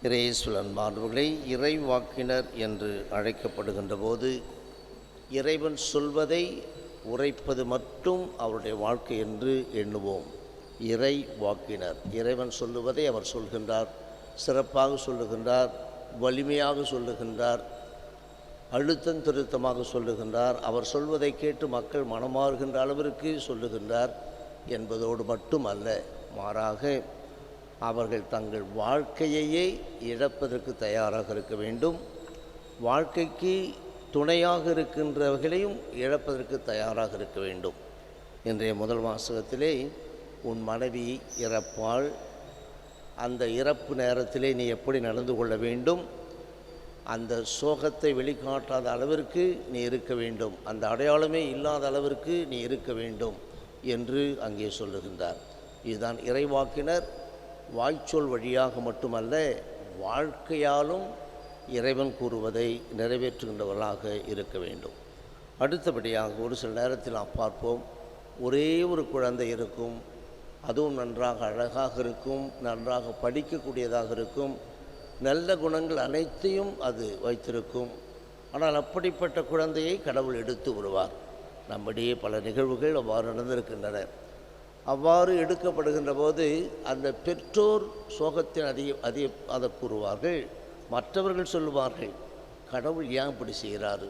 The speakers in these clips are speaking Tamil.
இறையேசுவில் அன்பார்ந்தவர்களே, இறைவாக்கினர் என்று அழைக்கப்படுகின்ற போது இறைவன் சொல்வதை உரைப்பது மட்டும் அவருடைய வாழ்க்கை என்று எண்ணுவோம். இறை வாக்கினர், இறைவன் சொல்லுவதை அவர் சொல்கின்றார், சிறப்பாக சொல்லுகின்றார், வலிமையாக சொல்லுகின்றார், அழுத்தம் திருத்தமாக சொல்லுகின்றார். அவர் சொல்வதை கேட்டு மக்கள் மனமாறுகின்ற அளவிற்கு சொல்லுகின்றார் என்பதோடு மட்டுமல்ல, மாறாக அவர்கள் தங்கள் வாழ்க்கையையே இழப்பதற்கு தயாராக இருக்க வேண்டும். வாழ்க்கைக்கு துணையாக இருக்கின்றவர்களையும் இழப்பதற்கு தயாராக இருக்க வேண்டும். இன்றைய முதல் வாசகத்திலே, உன் மனைவி இறப்பால், அந்த இறப்பு நேரத்திலே நீ எப்படி நடந்து கொள்ள வேண்டும், அந்த சோகத்தை வெளிக்காட்டாத அளவிற்கு நீ இருக்க வேண்டும், அந்த அடையாளமே இல்லாத அளவிற்கு நீ இருக்க வேண்டும் என்று அங்கே சொல்லுகின்றார். இதுதான் இறைவாக்கினர் வாய்ச்சொல் வழியாக மட்டுமல்ல, வாழ்க்கையாலும் இறைவன் கூறுவதை நிறைவேற்றுகின்றவர்களாக இருக்க வேண்டும். அடுத்தபடியாக ஒரு சில நேரத்தில் நாம் பார்ப்போம், ஒரே ஒரு குழந்தை இருக்கும், அதுவும் நன்றாக அழகாக இருக்கும், நன்றாக படிக்கக்கூடியதாக இருக்கும், நல்ல குணங்கள் அனைத்தையும் அது வைத்திருக்கும். ஆனால் அப்படிப்பட்ட குழந்தையை கடவுள் எடுத்து விடுவார். நம்மிடையே பல நிகழ்வுகள் அவ்வாறு நடந்திருக்கின்றன. அவ்வாறு எடுக்கப்படுகின்ற போது அந்த பெற்றோர் சோகத்தின் அதை கூறுவார்கள். மற்றவர்கள் சொல்லுவார்கள், கடவுள் ஏன் இப்படி செய்கிறாரு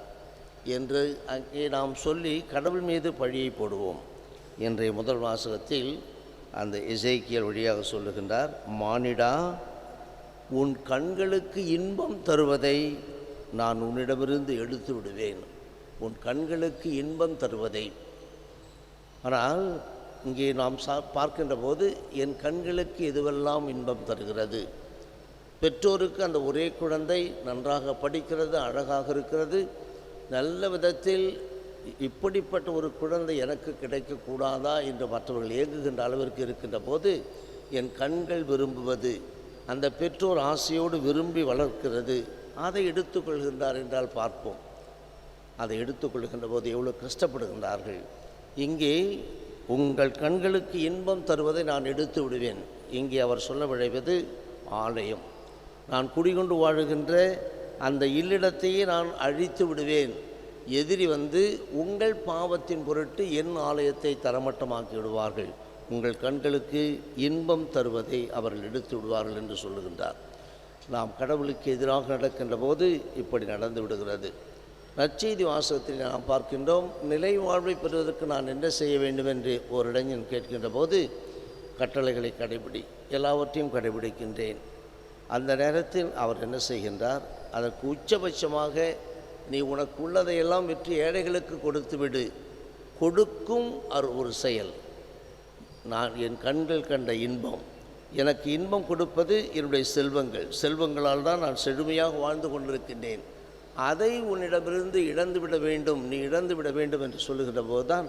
என்று அங்கே நாம் சொல்லி கடவுள் மீது பழியை போடுவோம். இன்றைய முதல் வாசகத்தில் அந்த எசேக்கியேல் வழியாக சொல்லுகின்றார், மானிடா, உன் கண்களுக்கு இன்பம் தருவதை நான் உன்னிடமிருந்து எடுத்து விடுவேன். உன் கண்களுக்கு இன்பம் தருவதை. ஆனால் இங்கே நாம் பார்க்கின்ற போது, என் கண்களுக்கு எதுவெல்லாம் இன்பம் தருகிறது? பெற்றோருக்கு அந்த ஒரே குழந்தை நன்றாக படிக்கிறது, அழகாக இருக்கிறது, நல்ல விதத்தில் இப்படிப்பட்ட ஒரு குழந்தை எனக்கு கிடைக்கக்கூடாதா என்று மற்றவர்கள் ஏங்குகின்ற அளவிற்கு இருக்கின்ற போது, என் கண்கள் விரும்புவது, அந்த பெற்றோர் ஆசையோடு விரும்பி வளர்க்கிறது, அதை எடுத்துக்கொள்கின்றார் என்றால் பார்ப்போம். அதை எடுத்துக்கொள்கின்ற போது எவ்வளோ கஷ்டப்படுகின்றார்கள். இங்கே உங்கள் கண்களுக்கு இன்பம் தருவதை நான் எடுத்து விடுவேன். இங்கே அவர் சொல்ல விழைவது ஆலயம். நான் குடிகொண்டு வாழுகின்ற அந்த இல்லிடத்தையே நான் அழித்து விடுவேன். எதிரி வந்து உங்கள் பாவத்தின் பொருட்டு என் ஆலயத்தை தரமட்டமாக்கி விடுவார்கள். உங்கள் கண்களுக்கு இன்பம் தருவதை அவர்கள் எடுத்து விடுவார்கள் என்று சொல்லுகின்றார். நாம் கடவுளுக்கு எதிராக நடக்கின்ற போது இப்படி நடந்து விடுகிறது. நற்செய்தி வாசகத்தில் நாம் பார்க்கின்றோம், நிலை வாழ்வை பெறுவதற்கு நான் என்ன செய்ய வேண்டும் என்று ஒரு இளைஞன் கேட்கின்ற போது, கட்டளைகளை கடைபிடி, எல்லாவற்றையும் கடைபிடிக்கின்றேன். அந்த நேரத்தில் அவர் என்ன செய்கின்றார்? அதற்கு உச்சபட்சமாக, நீ உனக்குள்ளதையெல்லாம் விற்று ஏழைகளுக்கு கொடுத்து விடு. கொடுக்கும் ஒரு செயல். நான் என் கண்கள் கண்ட இன்பம், எனக்கு இன்பம் கொடுப்பது என்னுடைய செல்வங்களால் தான் நான் செழுமையாக வாழ்ந்து கொண்டிருக்கின்றேன். அதை உன்னிடமிருந்து இழந்துவிட வேண்டும், நீ இழந்துவிட வேண்டும் என்று சொல்லுகின்ற போதுதான்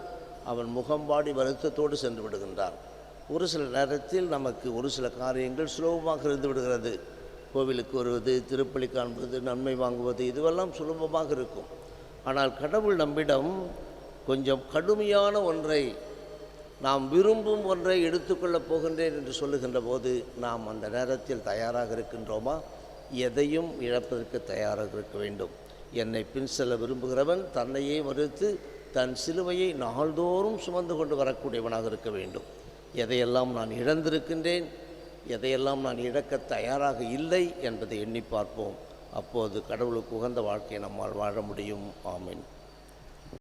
அவன் முகம்பாடி வருத்தத்தோடு சென்று விடுகின்றான். ஒரு சில நேரத்தில் நமக்கு ஒரு சில காரியங்கள் சுலபமாக இருந்து விடுகிறது. கோவிலுக்கு வருவது, திருப்பலி காண்பது, நன்மை வாங்குவது, இதுவெல்லாம் சுலபமாக இருக்கும். ஆனால் கடவுள் நம்மிடம் கொஞ்சம் கடுமையான ஒன்றை, நாம் விரும்பும் ஒன்றை எடுத்துக்கொள்ளப் போகின்றேன் என்று சொல்லுகின்ற போது நாம் அந்த நேரத்தில் தயாராக இருக்கின்றோமா? எதையும் இழப்பதற்கு தயாராக இருக்க வேண்டும். என்னை பின் செல்ல விரும்புகிறவன் தன்னையே மறுத்து தன் சிலுவையை நாள்தோறும் சுமந்து கொண்டு வரக்கூடியவனாக இருக்க வேண்டும். எதையெல்லாம் நான் இழந்திருக்கின்றேன், எதையெல்லாம் நான் இழக்க தயாராக இல்லை என்பதை எண்ணி பார்ப்போம். அப்போது கடவுளுக்கு உகந்த வாழ்க்கையை நம்மால் வாழ முடியும். ஆமீன்.